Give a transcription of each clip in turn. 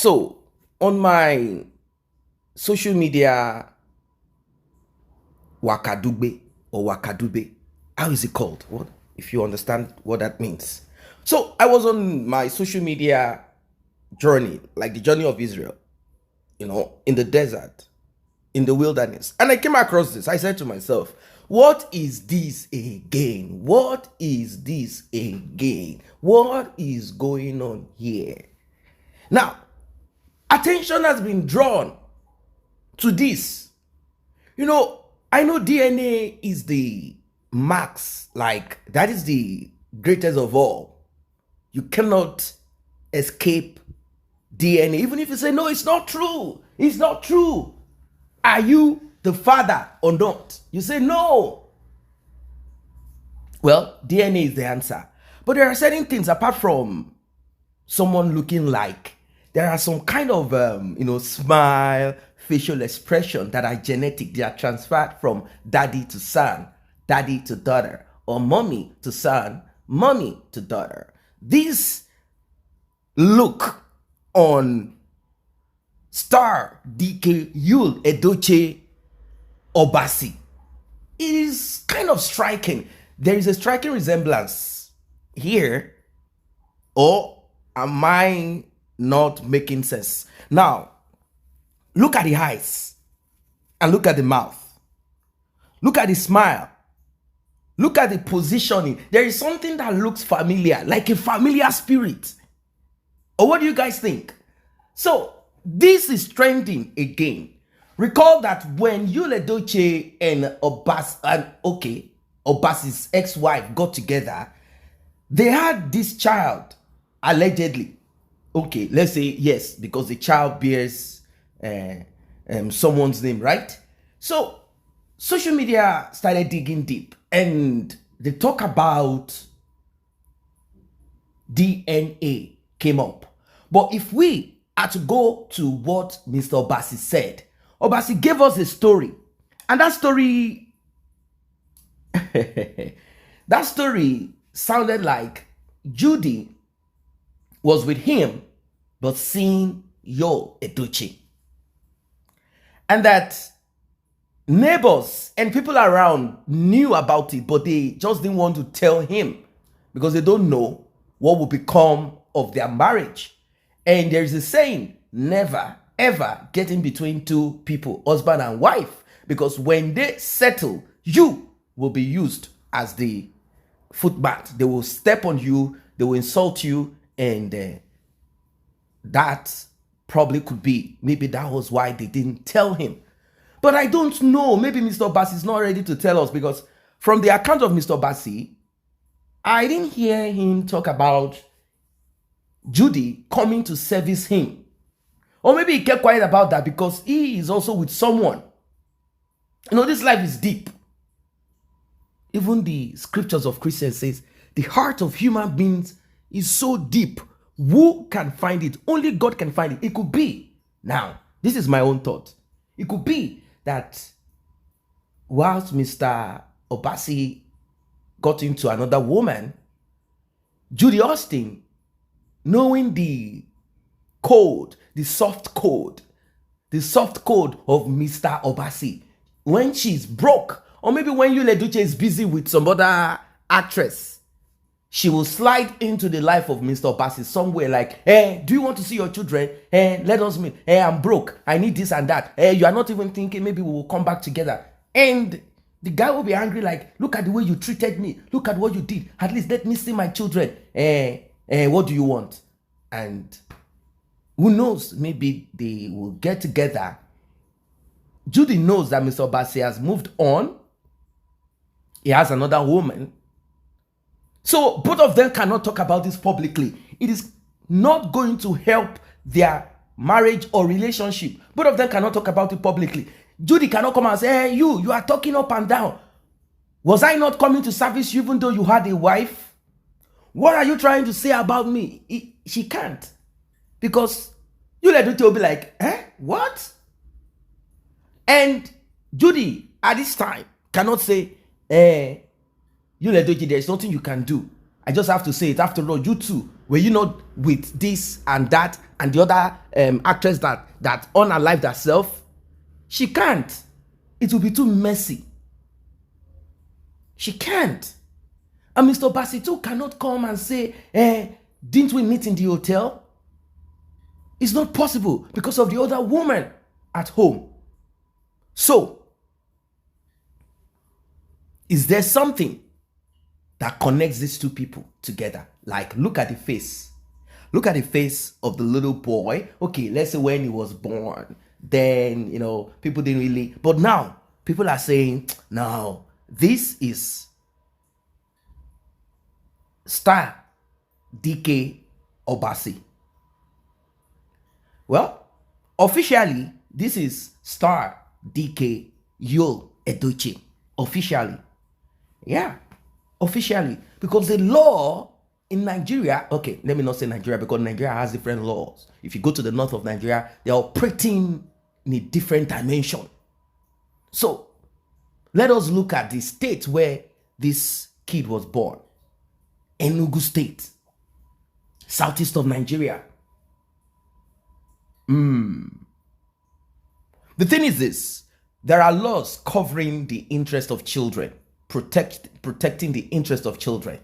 So, on my social media wakadube or wakadube, how is it called? What if you understand what that means? So, I was on my social media journey, like the journey of Israel, in the desert, in the wilderness. And I came across this. I said to myself, what is this again? What is this again? What is going on here? Now, attention has been drawn to this. I know DNA is the max, like that is the greatest of all. You cannot escape DNA, even if you say, no, it's not true. It's not true. Are you the father or not? You say, no. Well, DNA is the answer. But there are certain things apart from someone looking like, there are some kind of, smile, facial expression that are genetic. They are transferred from daddy to son, daddy to daughter, or mommy to son, mommy to daughter. This look on star DK Yul Edochie Obasi is kind of striking. There is a striking resemblance here, or am I not making sense? Now, look at the eyes and look at the mouth. Look at the smile. Look at the positioning. There is something that looks familiar, like a familiar spirit. Or what do you guys think? So, this is trending again. Recall that when Yul Edochie and Obasi's ex-wife got together, they had this child, allegedly. Okay, let's say yes, because the child bears someone's name, right? So, social media started digging deep and they talk about DNA came up. But if we are to go to what Mr. Obasi said, Obasi gave us a story. And that story, that story sounded like Judy was with him, but seeing Yul Edochie. And that neighbors and people around knew about it, but they just didn't want to tell him because they don't know what will become of their marriage. And there is a saying, never ever get in between two people, husband and wife, because when they settle, you will be used as the footmat. They will step on you, they will insult you, and that probably could be, maybe that was why they didn't tell him. But I don't know, maybe Mr. Obasi is not ready to tell us, because from the account of Mr. Obasi, I didn't hear him talk about Judy coming to service him. Or maybe he kept quiet about that because he is also with someone. This life is deep. Even the scriptures of Christians says the heart of human beings is so deep. Who can find it? Only God can find it. It could be, now, this is my own thought. It could be that whilst Mr. Obasi got into another woman, Judy Austin, knowing the code, the soft code of Mr. Obasi, when she's broke, or maybe when Yul Edochie is busy with some other actress, she will slide into the life of Mr. Obasi somewhere like, hey, do you want to see your children? Hey, let us meet. Hey, I'm broke. I need this and that. Hey, you are not even thinking maybe we will come back together. And the guy will be angry like, look at the way you treated me. Look at what you did. At least let me see my children. What do you want? And who knows, maybe they will get together. Judy knows that Mr. Obasi has moved on. He has another woman. So both of them cannot talk about this publicly. It is not going to help their marriage or relationship. Both of them cannot talk about it publicly. Judy cannot come and say, hey, you are talking up and down. Was I not coming to service you even though you had a wife? What are you trying to say about me? She can't. Because Yul Edochie will be like, what? And Judy, at this time, cannot say, Yul Edochie, there's nothing you can do. I just have to say it. After all, you too, Were you not with this and that and the other actress that unalived herself? She can't. It will be too messy. She can't. And Mr. Obasi too cannot come and say, didn't we meet in the hotel? It's not possible because of the other woman at home. So, is there something that connects these two people together? Like, look at the face. Look at the face of the little boy. Okay, let's say when he was born, then, people didn't really. But now, people are saying, no, this is star DK Obasi. Well, officially, this is star DK Edochie. Officially. Yeah, officially. Because the law in Nigeria, okay, let me not say Nigeria because Nigeria has different laws. If you go to the north of Nigeria, they're operating in a different dimension. So, let us look at the state where this kid was born. Enugu State, southeast of Nigeria. The thing is this, there are laws covering the interest of children, protecting the interest of children.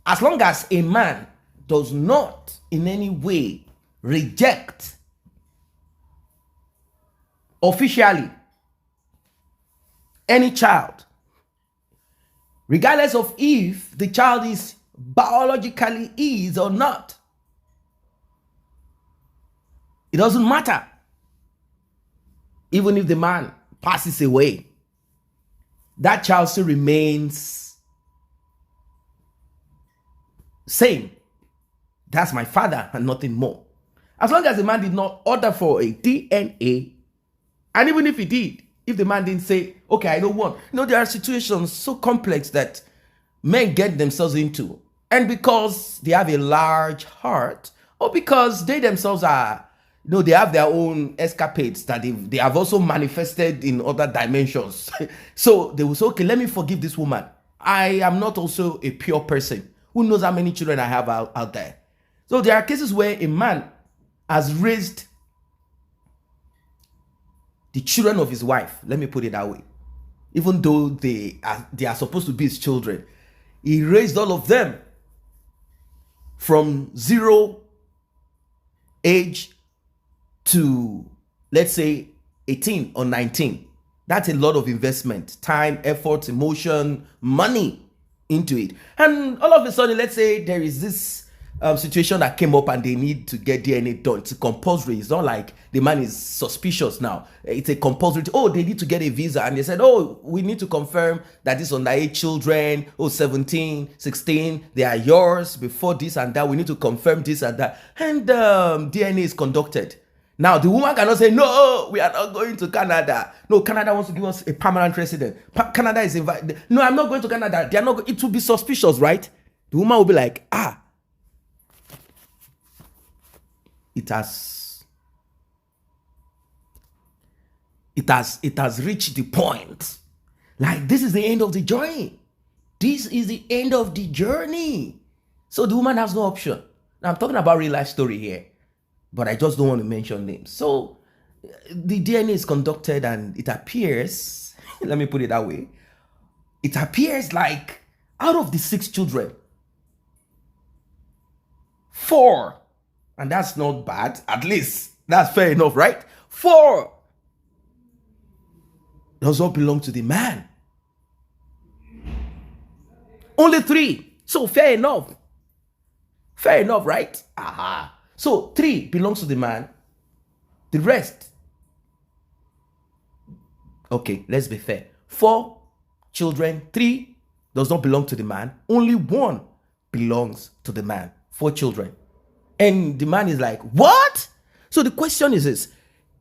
As long as a man does not in any way reject officially any child, regardless of if the child is biologically is or not, it doesn't matter. Even if the man passes away, that child still remains same. That's my father and nothing more. As long as the man did not order for a DNA, and even if he did, if the man didn't say, okay, I don't want. There are situations so complex that men get themselves into. And because they have a large heart, or because they themselves are, they have their own escapades that they have also manifested in other dimensions. So they will say, okay, let me forgive this woman. I am not also a pure person. Who knows how many children I have out there? So there are cases where a man has raised the children of his wife. Let me put it that way. Even though they are supposed to be his children, he raised all of them from 0 age to, let's say, 18 or 19. That's a lot of investment, time, effort, emotion, money into it. And all of a sudden, let's say there is this situation that came up and they need to get DNA done. It's compulsory. It's not like the man is suspicious now. It's a compulsory. Oh, they need to get a visa. And they said, oh, we need to confirm that these underage children, 17, 16, they are yours before this and that. We need to confirm this and that. And DNA is conducted. Now, the woman cannot say, no, we are not going to Canada. No, Canada wants to give us a permanent resident. Canada is invited. No, I'm not going to Canada. They are not. It will be suspicious, right? The woman will be like, it has reached the point. Like, this is the end of the journey. This is the end of the journey. So the woman has no option. Now, I'm talking about real life story here, but I just don't want to mention names. So the DNA is conducted and it appears, let me put it that way, it appears like out of the 6 children, 4, and that's not bad, at least that's fair enough, right? 4 does not belong to the man. Only 3. So fair enough. Fair enough, right? So 3 belongs to the man. The rest. Okay, let's be fair. 4 children, 3 does not belong to the man. Only 1 belongs to the man. 4 children. And the man is like, what? So the question is this.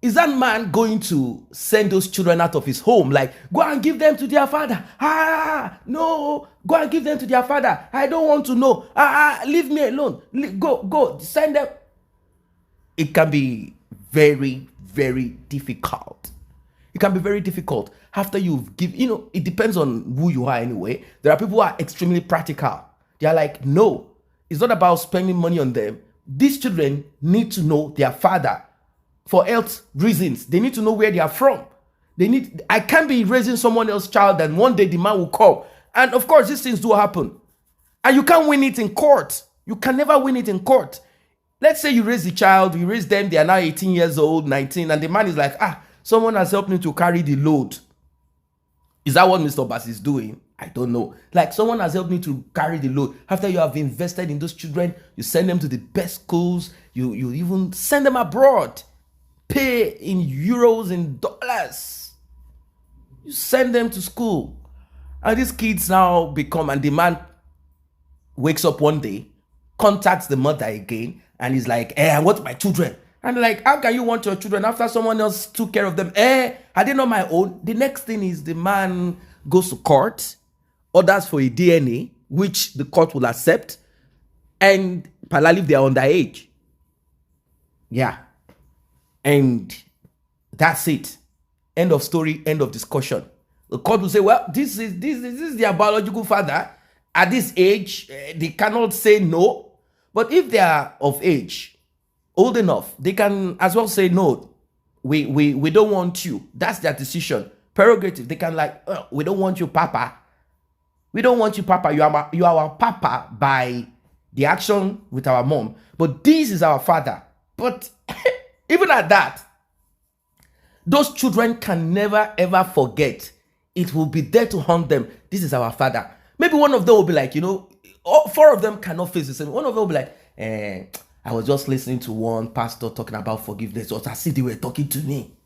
Is that man going to send those children out of his home? Like, go and give them to their father. No. Go and give them to their father. I don't want to know. Leave me alone. Go. Send them. It can be very, very difficult. It can be very difficult. After you've given, it depends on who you are anyway. There are people who are extremely practical. They are like, no, It's not about spending money on them. These children need to know their father for health reasons. They need to know where they are from. I can't be raising someone else's child and one day the man will come. And of course, these things do happen. And you can't win it in court. You can never win it in court. Let's say you raise the child, you raise them, they are now 18 years old, 19, and the man is like, someone has helped me to carry the load. Is that what Mr. Obasi is doing? I don't know. Like, someone has helped me to carry the load. After you have invested in those children, you send them to the best schools, you even send them abroad, pay in euros, in dollars. You send them to school. And these kids now become, and the man wakes up one day, contacts the mother again, and he's like, I want my children. And like, how can you want your children after someone else took care of them? Are they not my own? The next thing is the man goes to court, orders for a DNA, which the court will accept, and palalive they are underage. Yeah. And that's it. End of story, end of discussion. The court will say, well, this is their biological father. At this age, they cannot say no. But if they are of age, old enough, they can as well say no. We don't want you. That's their decision. Prerogative. They can like, we don't want you, Papa. We don't want you, Papa. You are our Papa by the action with our mom. But this is our father. But even at that, those children can never ever forget. It will be there to haunt them. This is our father. Maybe one of them will be like, all four of them cannot face the same. One of them will be like, I was just listening to one pastor talking about forgiveness. It was as if they were talking to me.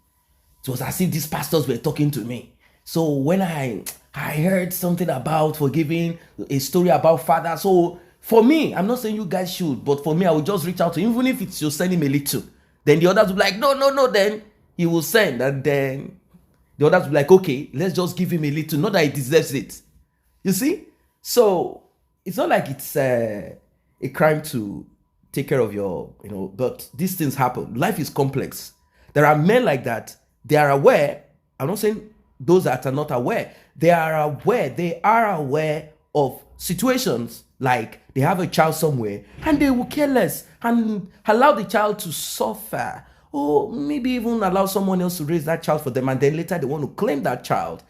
It was as if these pastors were talking to me. So when I heard something about forgiving, a story about father. So for me, I'm not saying you guys should, but for me, I will just reach out to him, even if it's just send him a little. Then the others will be like, no, then he will send. And then the others will be like, okay, let's just give him a little. Not that he deserves it. You see? So it's not like it's a crime to take care of your, but these things happen. Life is complex. There are men like that. They are aware. I'm not saying those that are not aware. They are aware of situations like they have a child somewhere and they will care less and allow the child to suffer, or maybe even allow someone else to raise that child for them, and then later they want to claim that child.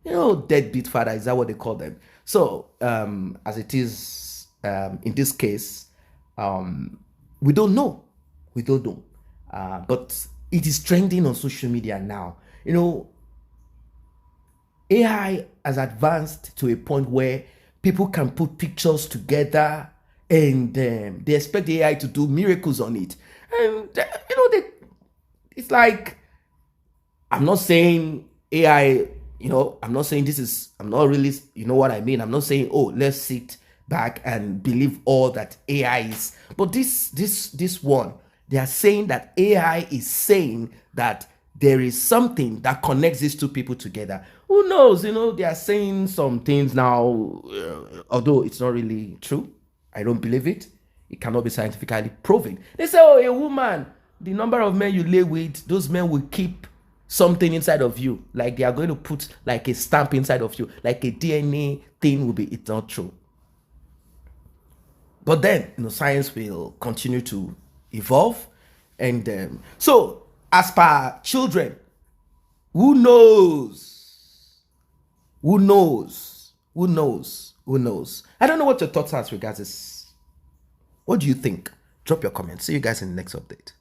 Deadbeat father, is that what they call them? So as it is in this case, we don't know. But it is trending on social media now. AI has advanced to a point where people can put pictures together and they expect the AI to do miracles on it. And, it's like, I'm not saying AI, I'm not saying I'm not really, what I mean? I'm not saying, let's sit back and believe all that AI is. But this one, they are saying that AI is saying that there is something that connects these two people together. Who knows? They are saying some things now, although it's not really true. I don't believe it. It cannot be scientifically proven. They say, a woman, the number of men you lay with, those men will keep something inside of you. Like they are going to put like a stamp inside of you. Like a DNA thing will be, it's not true. But then, science will continue to evolve. And so, as per children, who knows? Who knows? Who knows? Who knows? I don't know what your thoughts are as regards this. What do you think? Drop your comments. See you guys in the next update.